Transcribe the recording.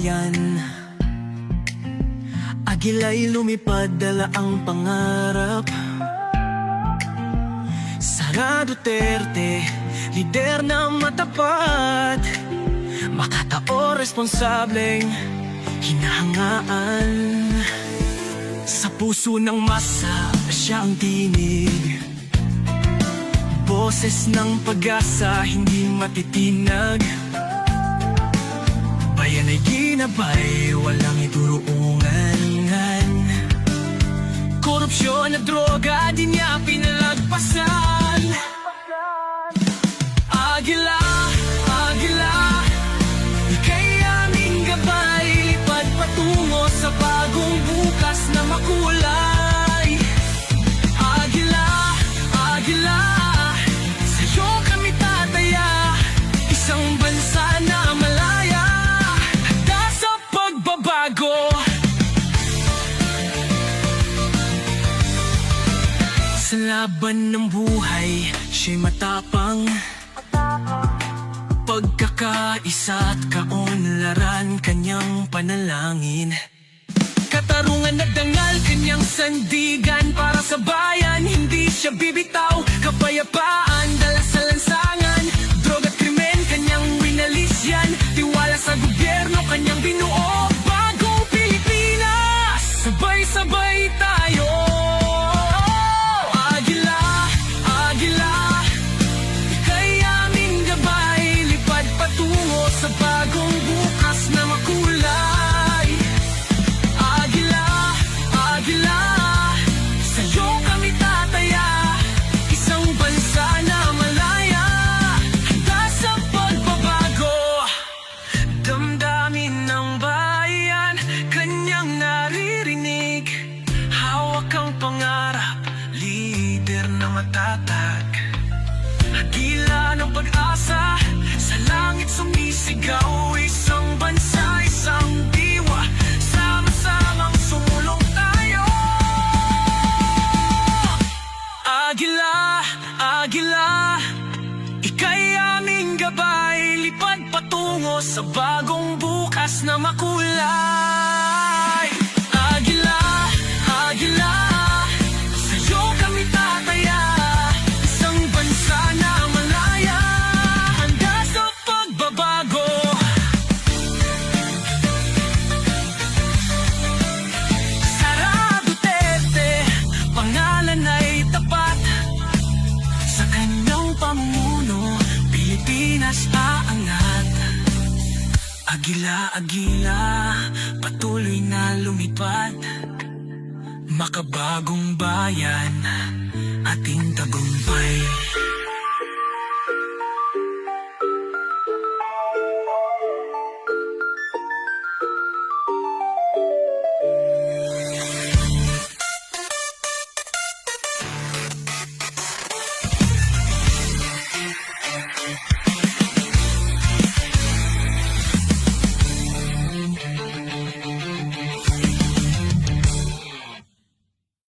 bayan. Agila'y lumipad, dala ang pangarap. Sara Duterte, lider na matapat, makatao responsableng hinahangaan. Sa puso ng masa, siya ang tinig. Boses ng pag-asa, hindi matitinag. Bayan ay ginabay, walang ituruungan. Korupsyon at droga, di niya pinalagpasan. Agila, Agila, ika'y aming gabay, lipad patungo sa bagong bukas na makulay. Agila, Agila, sa'yo kami tataya, isang bansa na malaya, handa sa pagbabago. Sa laban ng buhay, siya'y matapang. Pagkakaisa at kaunlaran, kanyang panalangin. Katarungan at dangal, kanyang sandigan. Para sa bayan, hindi siya bibitaw. Kapayapaan, dala sa lansangan. Droga at krimen, kanyang winalis yan. Tiwala sa gobyerno, kanyang binuo. Bagong Pilipinas, sabay-sabay tayo. Sa bagong bukas na makulay. Agila, Agila, sa'yo kami tataya, isang bansa na malaya, handa sa pagbabago. Damdamin ng bayan, kanyang naririnig. Hawak ang pangarap, lider na matatag. Agila ng pag-asa, sa langit sumisigaw. Isang bansa, isang diwa, sama-samang sumulong tayo. Agila, Agila, ika'y aming gabay, lipad patungo sa bagong bukas na makulay. Agila, Agila, sa'yo kami tataya, isang bansa na malaya, handa sa pagbabago. Sara Duterte, pangalan ay tapat. Sa kanyang pamumuno, Pilipinas aangat. Agila, Agila, patuloy na lumipad. Makabagong bayan, ating tagumpay.